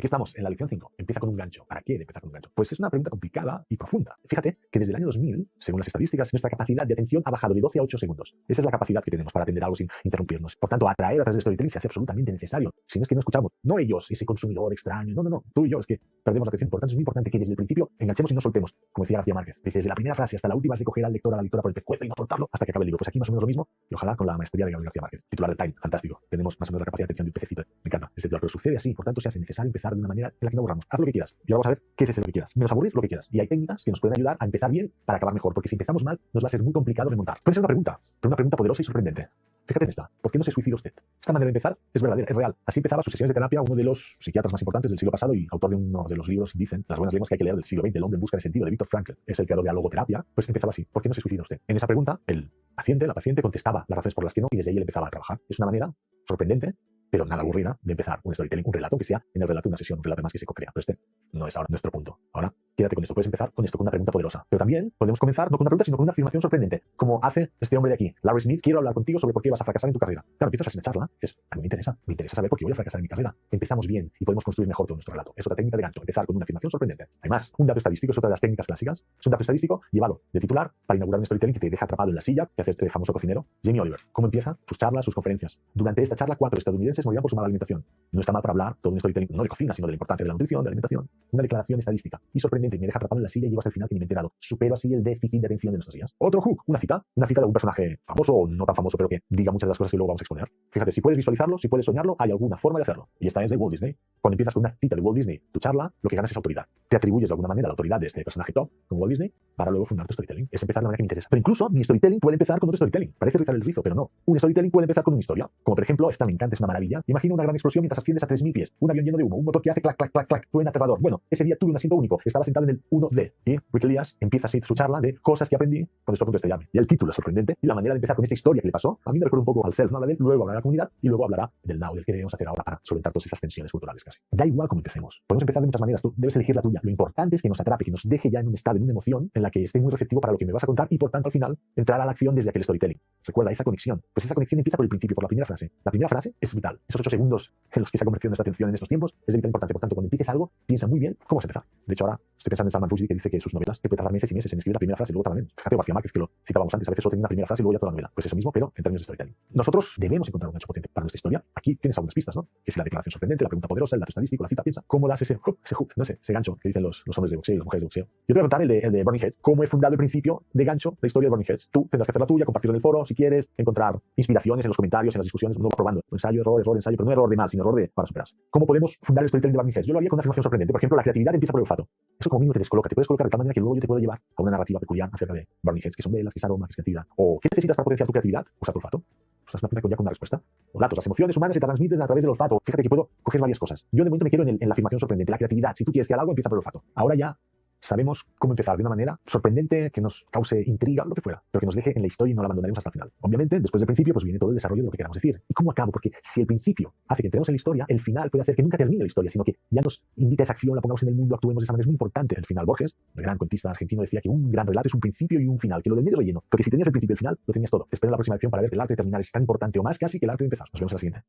Aquí estamos, en la lección 5. Empieza con un gancho. ¿Para qué empezar con un gancho? Pues es una pregunta complicada y profunda. Fíjate que desde el año 2000, según las estadísticas, nuestra capacidad de atención ha bajado de 12 a 8 segundos. Esa es la capacidad que tenemos para atender algo sin interrumpirnos. Por tanto, atraer a través de storytelling se hace absolutamente necesario. Si no es que no escuchamos, no ellos, ese consumidor extraño, no, tú y yo, es que perdemos la atención. Por tanto, es muy importante que desde el principio enganchemos y no soltemos, como decía García Márquez. Desde la primera frase hasta la última es de coger al lector, a la lectora por el pescuezo y no soltarlo hasta que acabe el libro. Pues aquí más o menos lo mismo, y ojalá con la maestría de Gabriel García Márquez. Titular del Time, fantástico. Tenemos más o menos la capacidad de atención de un pececito. Me encanta este titular, pero sucede así. Por tanto, se hace necesario empezar de una manera en la que no aburramos. Haz lo que quieras. Y ahora vamos a ver qué es ese lo que quieras. Menos aburrir lo que quieras. Y hay técnicas que nos pueden ayudar a empezar bien para acabar mejor. Porque si empezamos mal, nos va a ser muy complicado remontar. Puede ser una pregunta, pero una pregunta poderosa y sorprendente. Fíjate en esta. ¿Por qué no se suicida usted? Esta manera de empezar es verdadera, es real. Así empezaba sus sesiones de terapia uno de los psiquiatras más importantes del siglo pasado y autor de uno de los libros, dicen, las buenas lenguas que hay que leer del siglo XX, El hombre en busca de sentido, de Viktor Frankl. Es el creador de la logoterapia. Pues empezaba así. ¿Por qué no se suicida usted? En esa pregunta, el paciente, la paciente contestaba las razones por las que no y desde ahí él empezaba a trabajar. Es una manera sorprendente, pero nada aburrida, de empezar un storytelling, un relato que sea en el relato de una sesión, un relato más que se co-crea. Pero este no es ahora nuestro punto. Ahora, quédate con esto. Puedes empezar con esto, con una pregunta poderosa. Pero también podemos comenzar no con una pregunta, sino con una afirmación sorprendente. Como hace este hombre de aquí, Larry Smith: quiero hablar contigo sobre por qué vas a fracasar en tu carrera. Claro, empiezas así una charla, dices, a mí me interesa saber por qué voy a fracasar en mi carrera. Empezamos bien y podemos construir mejor todo nuestro relato. Es otra técnica de gancho, empezar con una afirmación sorprendente. Además, un dato estadístico es otra de las técnicas clásicas. Es un dato estadístico llevado de titular para inaugurar un storytelling que te deja atrapado en la silla, que hace este famoso cocinero, Jamie Oliver. ¿Cómo empieza? Sus charlas, sus conferencias. Durante esta charla, 4 estadounidenses morían por su mala alimentación. No está mal para hablar todo un storytelling, no de cocina, sino de la importancia de la nutrición, de la alimentación. Una declaración estadística. Y sorprendente, me deja atrapado en la silla y llevo hasta el final que ni me he enterado. Supero así el déficit de atención de nuestros días. Otro hook, una cita de algún personaje famoso o no tan famoso, pero que diga muchas de las cosas que luego vamos a exponer. Fíjate, si puedes visualizarlo, si puedes soñarlo, hay alguna forma de hacerlo. Y esta es de Walt Disney. Cuando empiezas con una cita de Walt Disney, tu charla, lo que ganas es autoridad. Te atribuyes de alguna manera la autoridad de este personaje top, con Walt Disney, para luego fundar tu storytelling. Es empezar de la manera que me interesa. Pero incluso mi storytelling puede empezar con otro storytelling. Parece rizar el rizo, pero no. Un storytelling puede empezar con una historia. Como por ejemplo, esta me encanta, es una maravilla. Imagina una gran explosión mientras asciendes a 3000 pies. Un avión lleno de humo, un motor que hace clac, clac, clac, clac. Suena aterrador. Bueno, ese día tuve un asiento único. Estaba sentado en el 1D. Y Rick Elias empieza así su charla de cosas que aprendí cuando estuve a punto de estrellarme. Y el título es sorprendente. Y la manera de empezar con esta historia que le pasó, a mí me recuerda un poco al self, ¿no? Habla de él, luego hablará de la comunidad y luego hablará del now, del que debemos hacer ahora para solventar todas esas tensiones culturales casi. Da igual cómo empecemos. Podemos empezar de muchas maneras. Tú debes elegir la tuya. Lo importante es que nos atrape, que nos deje ya en un estado, en una emoción en la que esté muy receptivo para lo que me vas a contar y por tanto al final entrar a la acción desde aquel storytelling. Recuerda esa conexión. Pues esa conexión empieza por el principio, por la primera frase. La primera frase es vital. Esos 8 segundos en los que se ha convertido nuestra atención en estos tiempos es de vital importancia. Por tanto, cuando empieces algo, piensa muy bien cómo vas a empezar. De hecho, ahora estoy pensando en Salman Rushdie, que dice que sus novelas te puede tardar meses y meses en escribir la primera frase y luego también. Fíjate, García Márquez, que lo citábamos antes, a veces solo tenía una primera frase y luego ya toda la novela. Pues eso mismo, pero en términos de storytelling. Nosotros debemos encontrar un gancho potente para nuestra historia. Aquí tienes algunas pistas, ¿no? Que es la declaración sorprendente, la pregunta poderosa, el dato estadístico, la cita, piensa. ¿Cómo das ese hook, no sé, ese gancho que dicen los hombres de boxeo y las mujeres de boxeo? Yo te voy a contar el de Burning Heads, cómo he fundado el principio de gancho, la historia de Burning Heads. Tú tendrás que hacer la tuya, compartirlo en el foro, si quieres, encontrar inspiraciones en los comentarios, en las discusiones, uno va probando. Ensayo, error, ensayo, pero no error de mal, sino error de para superar. ¿Cómo podemos fundar el storytelling de Burning Heads? Yo lo haría con una afirmación sorprendente. Por ejemplo, la creatividad empieza por el olfato. Eso como mínimo te descoloca, te puedes colocar de tal manera que luego yo te puedo llevar a una narrativa peculiar acerca de Burning Heads, que son velas, que es aroma, que es creatividad. O ¿qué necesitas para potenciar tu creatividad? Usa tu olfato. O sea, es una pregunta ya con una respuesta. Los datos, las emociones humanas se transmiten a través del olfato. Fíjate que puedo coger varias cosas. Yo de momento me quedo en la afirmación sorprendente, la creatividad. Si tú quieres que haga algo, empieza por el olfato. Ahora ya sabemos cómo empezar de una manera sorprendente, que nos cause intriga, lo que fuera, pero que nos deje en la historia y no la abandonaremos hasta el final. Obviamente, después del principio, pues viene todo el desarrollo de lo que queramos decir. ¿Y cómo acabo? Porque si el principio hace que entremos en la historia, el final puede hacer que nunca termine la historia, sino que ya nos invita a esa acción, la pongamos en el mundo, actuemos de esa manera. Es muy importante el final. Borges, el gran cuentista argentino, decía que un gran relato es un principio y un final, que lo del medio relleno, porque si tenías el principio y el final, lo tenías todo. Te espero en la próxima lección para ver que el arte de terminar es tan importante o más casi que el arte de empezar. Nos vemos en la siguiente.